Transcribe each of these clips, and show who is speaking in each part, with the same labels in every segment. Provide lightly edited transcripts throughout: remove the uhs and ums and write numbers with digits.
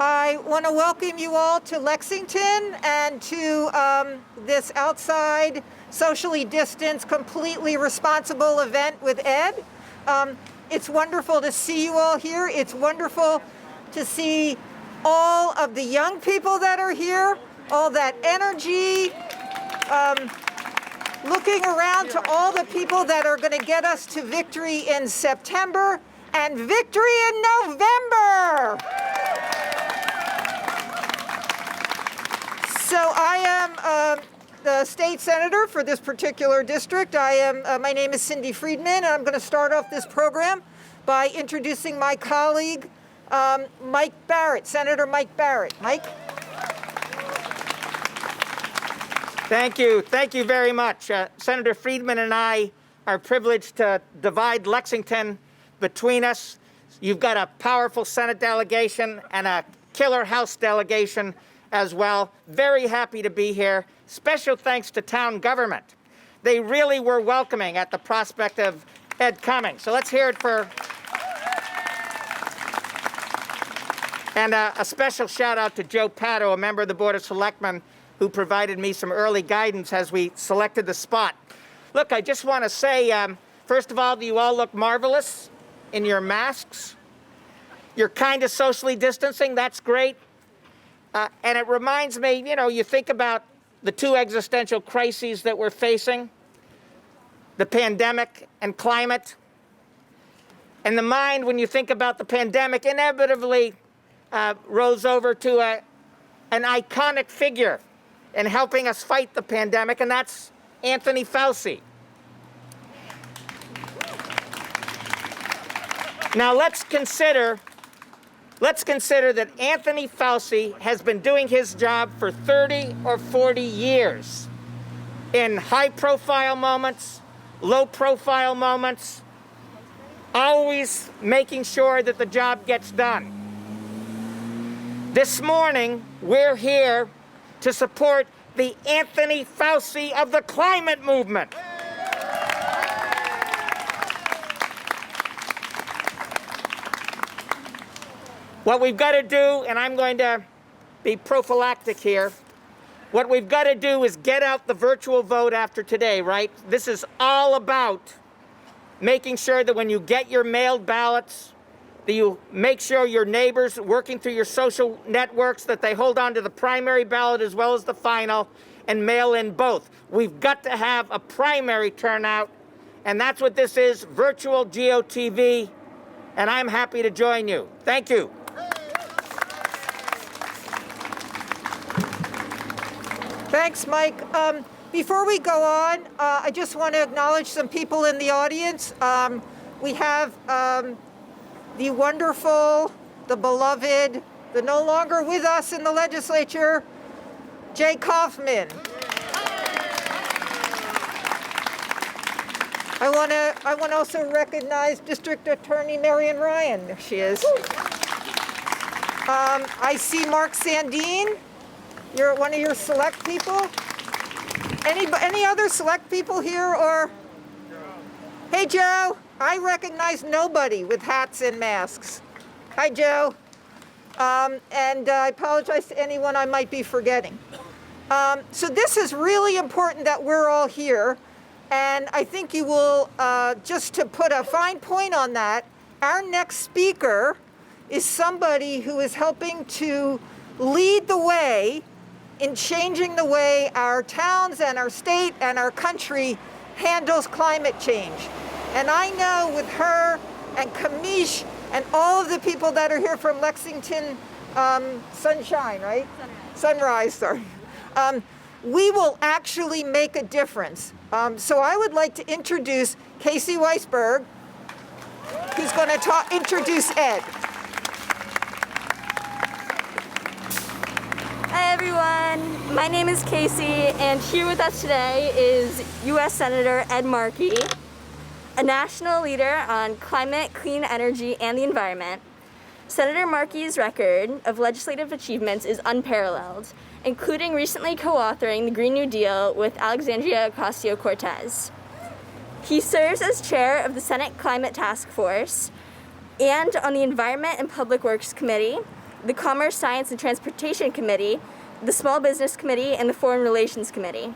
Speaker 1: I want to welcome you all to Lexington and to this outside, socially distanced, completely responsible event with Ed. It's wonderful to see you all here. It's wonderful to see all of the young people that are here, all that energy, looking around to all the people that are going to get us to victory in September and victory in November. So I am the state senator for this particular district. My name is Cindy Friedman, and I'm going to start off this program by introducing my colleague, Mike Barrett, Senator Mike Barrett. Mike?
Speaker 2: Thank you. Thank you very much. Senator Friedman and I are privileged to divide Lexington between us. You've got a powerful Senate delegation and a killer House delegation as well. Very happy to be here. Special thanks to town government. They really were welcoming at the prospect of Ed coming. So let's hear it for... And a special shout out to Joe Pato, a member of the Board of Selectmen, who provided me some early guidance as we selected the spot. Look, I just want to say, first of all, you all look marvelous in your masks. You're kind of socially distancing, that's great. And it reminds me, you know, you think about the two existential crises that we're facing, the pandemic and climate. And the mind, when you think about the pandemic, inevitably rose over to an iconic figure in helping us fight the pandemic, and that's Anthony Fauci. Now let's consider that Anthony Fauci has been doing his job for 30 or 40 years in high-profile moments, low-profile moments, always making sure that the job gets done. This morning, we're here to support the Anthony Fauci of the climate movement. What we've got to do, and I'm going to be prophylactic here, what we've got to do is get out the virtual vote after today, right? This is all about making sure that when you get your mailed ballots, that you make sure your neighbors working through your social networks, that they hold on to the primary ballot as well as the final and mail in both. We've got to have a primary turnout, and that's what this is, virtual GOTV, and I'm happy to join you. Thank you.
Speaker 1: Thanks, Mike. Before we go on, I just want to acknowledge some people in the audience. We have the wonderful, the beloved, the no longer with us in the legislature, Jay Kaufman. I want to also recognize District Attorney Marion Ryan. There she is. I see Mark Sandine. You're one of your select people. Any other select people here or? Hey, Joe. I recognize nobody with hats and masks. Hi, Joe. And I apologize to anyone I might be forgetting. So this is really important that we're all here. And I think you will, just to put a fine point on that, our next speaker is somebody who is helping to lead the way in changing the way our towns and our state and our country handles climate change. And I know with her and Kamish and all of the people that are here from Lexington Sunshine, right? Sunrise, sorry. We will actually make a difference. So I would like to introduce Casey Weisberg, who's going to introduce Ed.
Speaker 3: Hi everyone, my name is Casey, and here with us today is U.S. Senator Ed Markey, a national leader on climate, clean energy, and the environment. Senator Markey's record of legislative achievements is unparalleled, including recently co-authoring the Green New Deal with Alexandria Ocasio-Cortez. He serves as chair of the Senate Climate Task Force and on the Environment and Public Works Committee, the Commerce, Science, and Transportation Committee, the Small Business Committee, and the Foreign Relations Committee.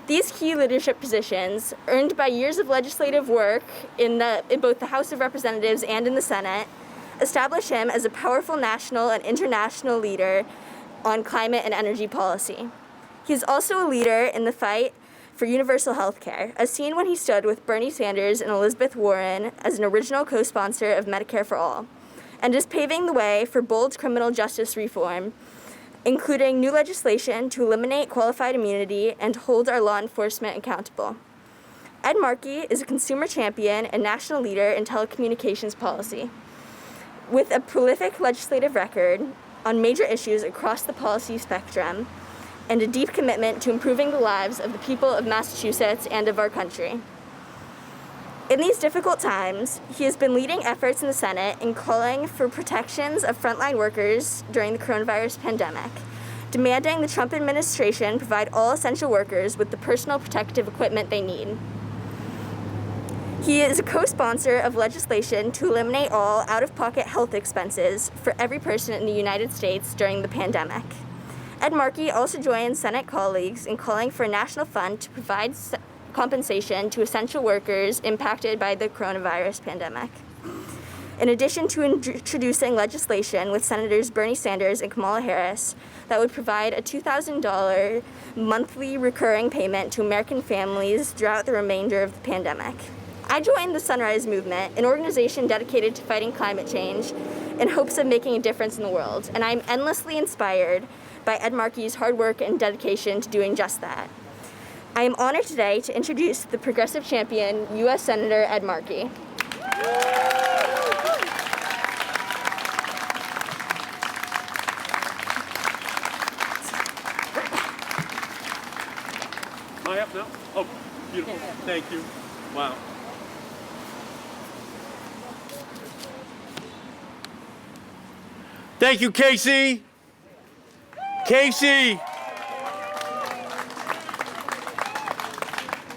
Speaker 3: These key leadership positions, earned by years of legislative work in both the House of Representatives and in the Senate, establish him as a powerful national and international leader on climate and energy policy. He is also a leader in the fight for universal health care, as seen when he stood with Bernie Sanders and Elizabeth Warren as an original co-sponsor of Medicare for All, and is paving the way for bold criminal justice reform, including new legislation to eliminate qualified immunity and hold our law enforcement accountable. Ed Markey is a consumer champion and national leader in telecommunications policy. With a prolific legislative record on major issues across the policy spectrum and a deep commitment to improving the lives of the people of Massachusetts and of our country. In these difficult times, he has been leading efforts in the Senate in calling for protections of frontline workers during the coronavirus pandemic, demanding the Trump administration provide all essential workers with the personal protective equipment they need. He is a co-sponsor of legislation to eliminate all out-of-pocket health expenses for every person in the United States during the pandemic. Ed Markey also joined Senate colleagues in calling for a national fund to provide compensation to essential workers impacted by the coronavirus pandemic. In addition to introducing legislation with Senators Bernie Sanders and Kamala Harris that would provide a $2,000 monthly recurring payment to American families throughout the remainder of the pandemic. I joined the Sunrise Movement, an organization dedicated to fighting climate change in hopes of making a difference in the world, and I'm endlessly inspired by Ed Markey's hard work and dedication to doing just that. I am honored today to introduce the progressive champion, U.S. Senator Ed Markey.
Speaker 4: Am I up now? Oh, beautiful. Thank you. Wow. Thank you, Casey.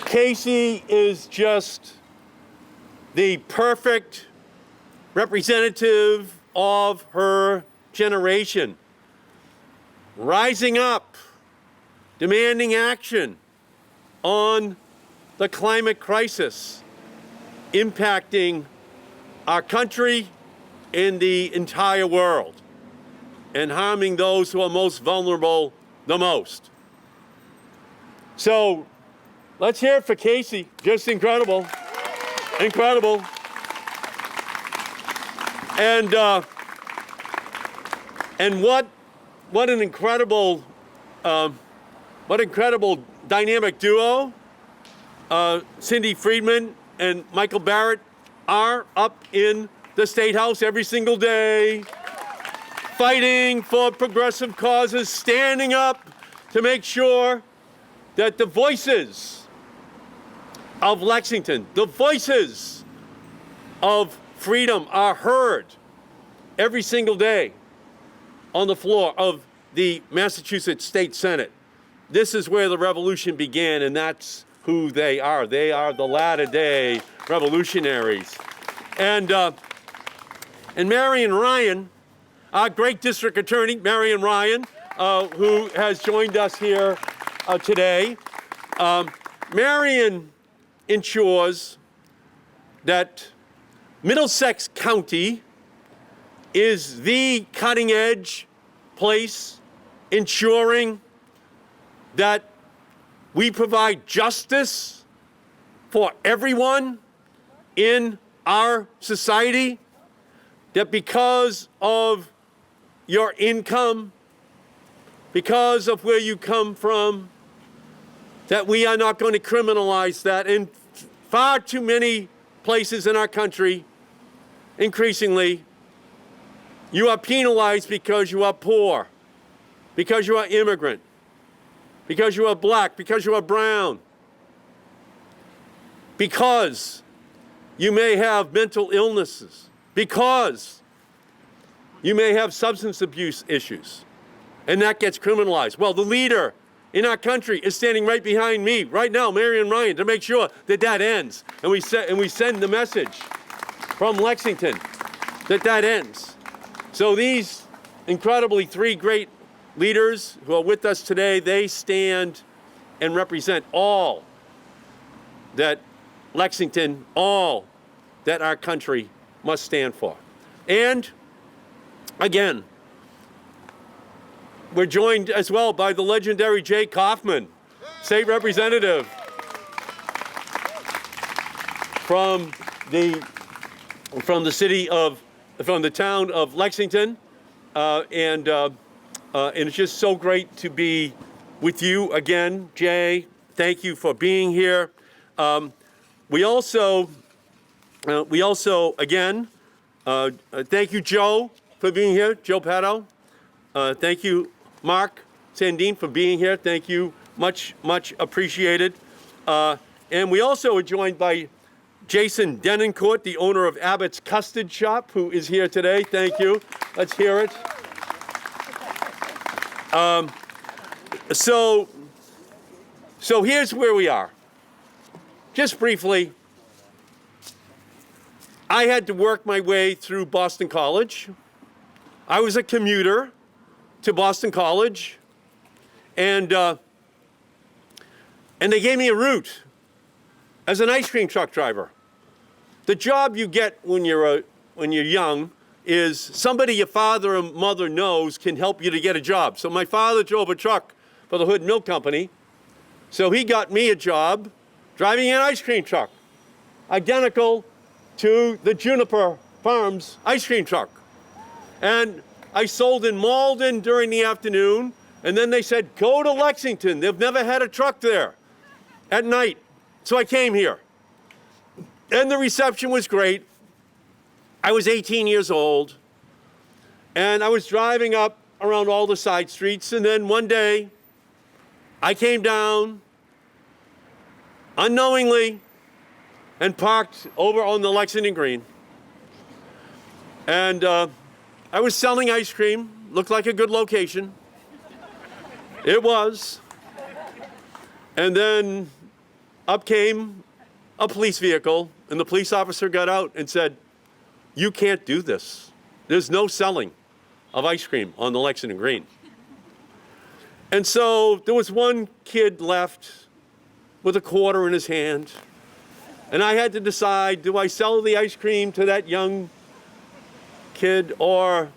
Speaker 4: Casey is just the perfect representative of her generation. Rising up, demanding action on the climate crisis impacting our country and the entire world, and harming those who are most vulnerable the most. So let's hear it for Casey. Just incredible. Incredible. And what an incredible dynamic duo Cindy Friedman and Michael Barrett are up in the State House every single day, fighting for progressive causes, standing up to make sure that the voices of Lexington, the voices of freedom are heard every single day on the floor of the Massachusetts State Senate. This is where the revolution began, and that's who they are. They are the latter-day revolutionaries. And Marion Ryan, our great district attorney, Marion Ryan, who has joined us here today. Marion ensures that Middlesex County is the cutting-edge place ensuring that we provide justice for everyone in our society, that because of your income, because of where you come from, that we are not going to criminalize that. In far too many places in our country, increasingly, you are penalized because you are poor, because you are immigrant, because you are black, because you are brown, because you may have mental illnesses, because you may have substance abuse issues, and that gets criminalized. Well, the leader in our country is standing right behind me right now, Marion Ryan, to make sure that that ends. And we send the message from Lexington that that ends. So these incredibly three great leaders who are with us today. They stand and represent all that Lexington, all that our country must stand for. And again, we're joined as well by the legendary Jay Kaufman, state representative from the town of Lexington, and it's just so great to be with you again, Jay. Thank you for being here. We also again, thank you, Joe, for being here, Joe Pato. Thank you, Mark Sandine, for being here. Thank you, much appreciated. And we also are joined by Jason Denoncourt, the owner of Abbott's Custard Shop, who is here today. Thank you. Let's hear it. So here's where we are. Just briefly, I had to work my way through Boston College. I was a commuter to Boston College, and they gave me a route as an ice cream truck driver. The job you get when you're young is somebody your father or mother knows can help you to get a job. So my father drove a truck for the Hood Milk Company, so he got me a job driving an ice cream truck, identical to the Juniper Farms ice cream truck. And I sold in Malden during the afternoon, and then they said, go to Lexington. They've never had a truck there at night. So I came here. And the reception was great. I was 18 years old, and I was driving up around all the side streets, and then one day, I came down unknowingly and parked over on the Lexington Green. And I was selling ice cream. Looked like a good location. It was. And then up came a police vehicle, and the police officer got out and said, you can't do this. There's no selling of ice cream on the Lexington Green. And so there was one kid left with a quarter in his hand, and I had to decide, do I sell the ice cream to that young kid or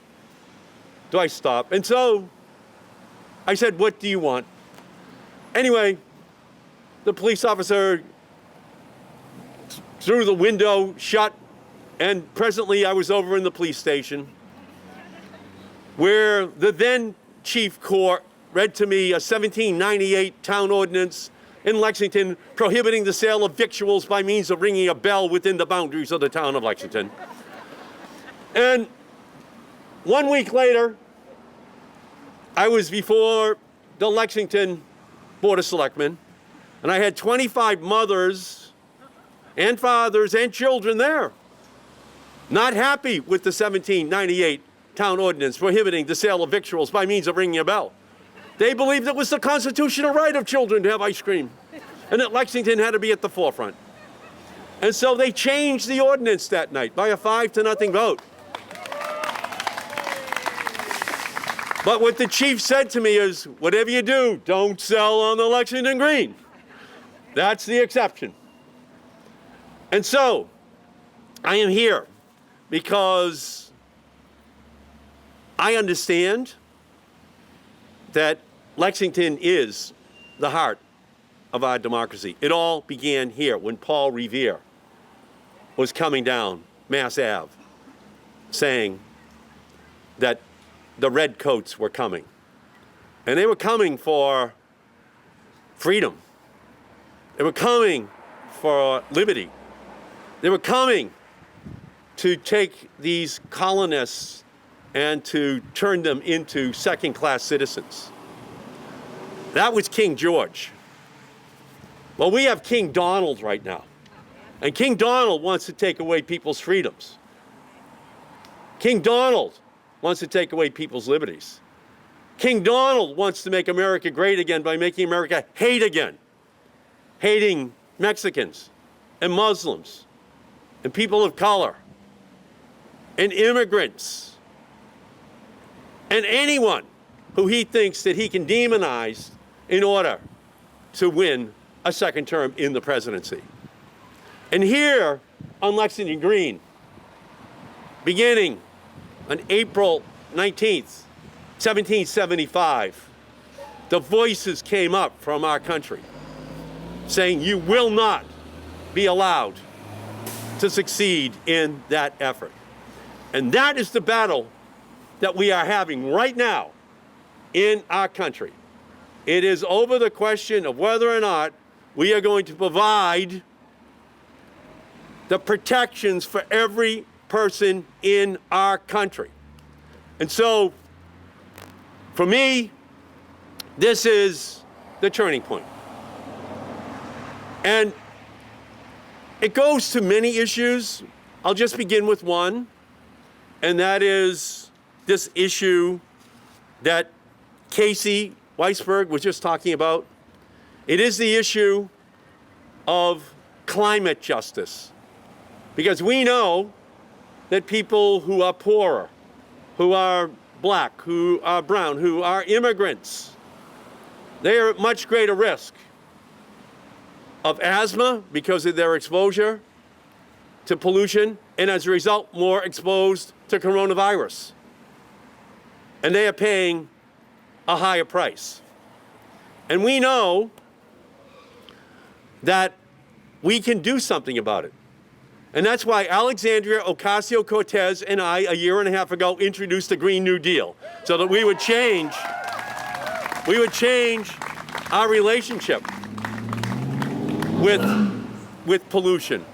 Speaker 4: do I stop? And so I said, what do you want? Anyway, the police officer threw the window shut, and presently I was over in the police station where the then chief court read to me a 1798 town ordinance in Lexington prohibiting the sale of victuals by means of ringing a bell within the boundaries of the town of Lexington. And 1 week later, I was before the Lexington Board of Selectmen, and I had 25 mothers and fathers and children there, not happy with the 1798 town ordinance prohibiting the sale of victuals by means of ringing a bell. They believed it was the constitutional right of children to have ice cream, and that Lexington had to be at the forefront. And so they changed the ordinance that night by a 5-0 vote. But what the chief said to me is, whatever you do, don't sell on the Lexington Green. That's the exception. And so I am here because I understand that Lexington is the heart of our democracy. It all began here when Paul Revere was coming down Mass Ave saying that the redcoats were coming. And they were coming for freedom. They were coming for liberty. They were coming to take these colonists and to turn them into second-class citizens. That was King George. Well, we have King Donald right now. And King Donald wants to take away people's freedoms. King Donald wants to take away people's liberties. King Donald wants to make America great again by making America hate again. Hating Mexicans and Muslims and people of color and immigrants and anyone who he thinks that he can demonize in order to win a second term in the presidency. And here on Lexington Green, beginning on April 19th, 1775, the voices came up from our country saying you will not be allowed to succeed in that effort. And that is the battle that we are having right now in our country. It is over the question of whether or not we are going to provide the protections for every person in our country. And so, for me, this is the turning point. And it goes to many issues. I'll just begin with one, and that is this issue that Casey Weisberg was just talking about. It is the issue of climate justice. Because we know that people who are poorer, who are black, who are brown, who are immigrants, they are at much greater risk of asthma because of their exposure to pollution, and as a result, more exposed to coronavirus. And they are paying a higher price. And we know that we can do something about it. And that's why Alexandria Ocasio-Cortez and I, a year and a half ago, introduced the Green New Deal, so that we would change our relationship with pollution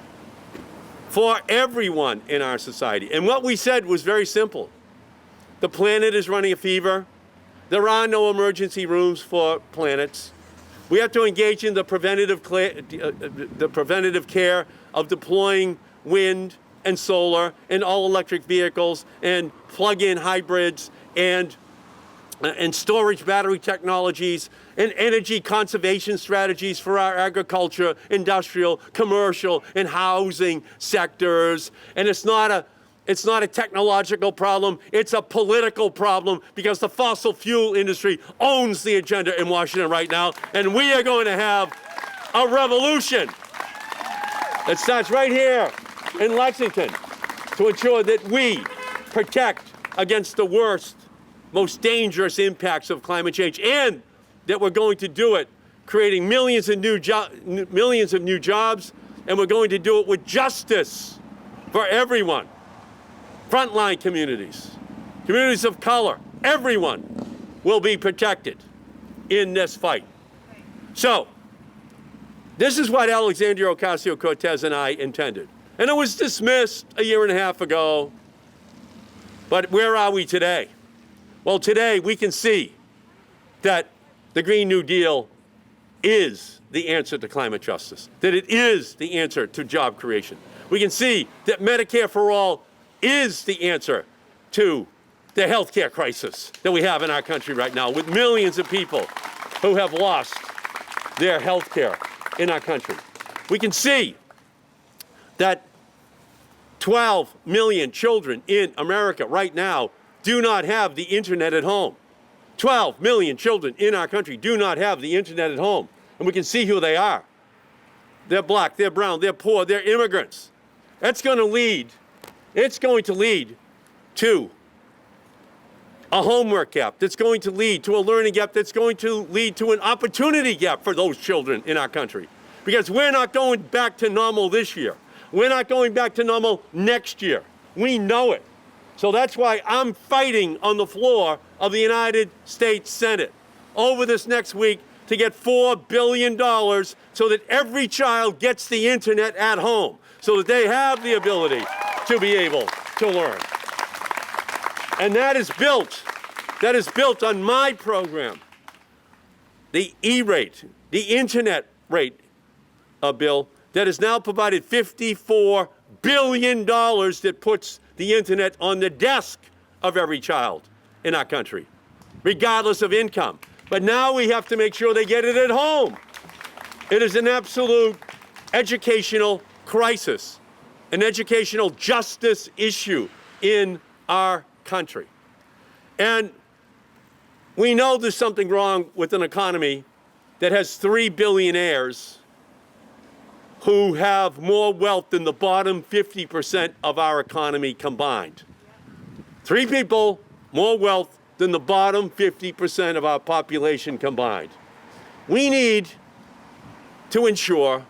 Speaker 4: for everyone in our society. And what we said was very simple. The planet is running a fever. There are no emergency rooms for planets. We have to engage in the preventative care of deploying wind and solar and all-electric vehicles and plug-in hybrids and storage battery technologies and energy conservation strategies for our agriculture, industrial, commercial, and housing sectors. And it's not a technological problem, it's a political problem, because the fossil fuel industry owns the agenda in Washington right now, and we are going to have a revolution that starts right here in Lexington to ensure that we protect against the worst, most dangerous impacts of climate change, and that we're going to do it creating millions of new jobs, and we're going to do it with justice for everyone. Frontline communities, communities of color, everyone will be protected in this fight. So, this is what Alexandria Ocasio-Cortez and I intended. And it was dismissed a year and a half ago. But where are we today? Well, today we can see that the Green New Deal is the answer to climate justice, that it is the answer to job creation. We can see that Medicare for all is the answer to the healthcare crisis that we have in our country right now, with millions of people who have lost their healthcare in our country. We can see that 12 million children in America right now do not have the internet at home. 12 million children in our country do not have the internet at home. And we can see who they are. They're black, they're brown, they're poor, they're immigrants. It's going to lead to a homework gap, that's going to lead to a learning gap, that's going to lead to an opportunity gap for those children in our country. Because we're not going back to normal this year. We're not going back to normal next year. We know it. So that's why I'm fighting on the floor of the United States Senate over this next week to get $4 billion so that every child gets the internet at home, so that they have the ability to be able to learn. And that is built on my program, the E-rate, the internet rate bill that has now provided $54 billion that puts the internet on the desk of every child in our country, regardless of income. But now we have to make sure they get it at home. It is an absolute educational crisis, an educational justice issue in our country. And We know there's something wrong with an economy that has 3 billionaires who have more wealth than the bottom 50% of our economy combined. 3 people, more wealth than the bottom 50% of our population combined. We need to ensure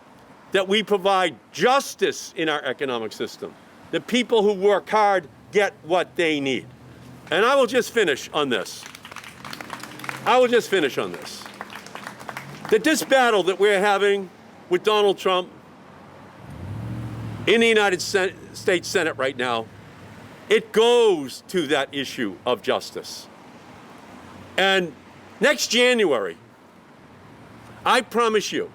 Speaker 4: that we provide justice in our economic system. The people who work hard get what they need. And I will just finish on this. That this battle that we're having with Donald Trump in the United States Senate right now, it goes to that issue of justice. And next January, I promise you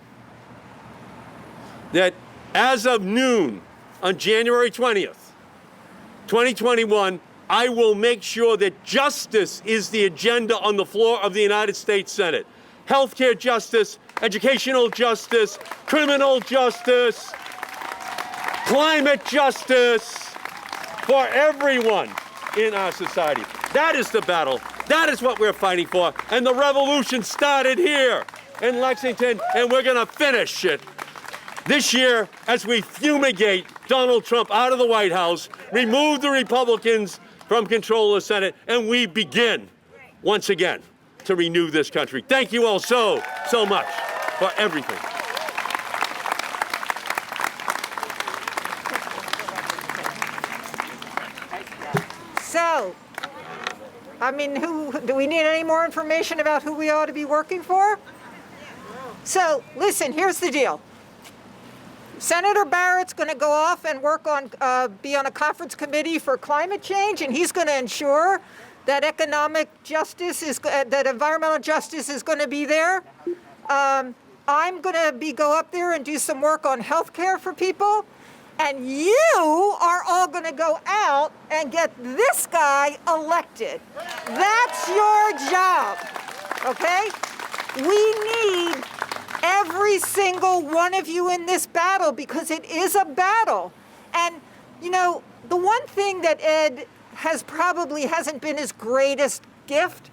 Speaker 4: that as of noon on January 20th, 2021, I will make sure that justice is the agenda on the floor of the United States Senate. Healthcare justice, educational justice, criminal justice, climate justice for everyone in our society. That is the battle. That is what we're fighting for. And the revolution started here in Lexington, and we're going to finish it this year as we fumigate Donald Trump out of the White House, remove the Republicans from control of the Senate, and we begin once again to renew this country. Thank you all so much for everything.
Speaker 1: So, I mean, do we need any more information about who we ought to be working for? So, listen, here's the deal. Senator Barrett's going to go off and work on, be on a conference committee for climate change, and he's going to ensure that economic justice that environmental justice is going to be there. I'm going to go up there and do some work on health care for people, and you are all going to go out and get this guy elected. That's your job, okay? We need every single one of you in this battle because it is a battle. And, you know, the one thing that Ed hasn't been his greatest gift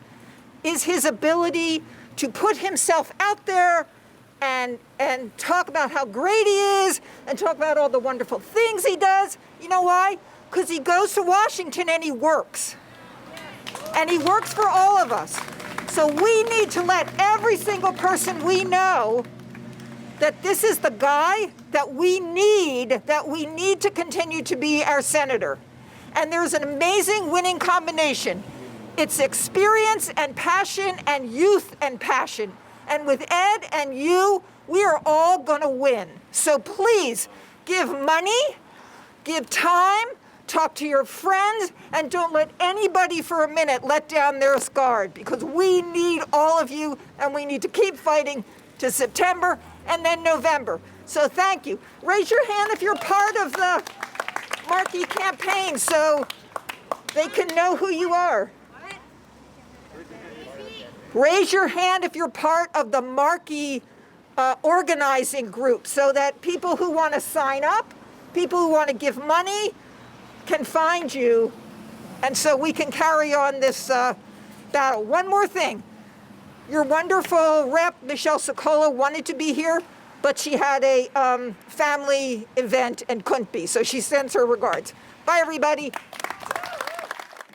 Speaker 1: is his ability to put himself out there and talk about how great he is and talk about all the wonderful things he does. You know why? Because he goes to Washington and he works. And he works for all of us. So we need to let every single person we know that this is the guy that we need to continue to be our senator. And there's an amazing winning combination. It's experience and passion and youth and passion. And with Ed and you, we are all gonna win. So please give money, give time, talk to your friends, and don't let anybody for a minute let down their guard, because we need all of you, and we need to keep fighting to September and then November. So thank you. Raise your hand if you're part of the Markey campaign so they can know who you are. Raise your hand if you're part of the Markey organizing group so that people who want to sign up, people who want to give money, can find you, and so we can carry on this battle. One more thing. Your wonderful rep, Michelle Sokola, wanted to be here, but she had a family event and couldn't be, so she sends her regards. Bye, everybody.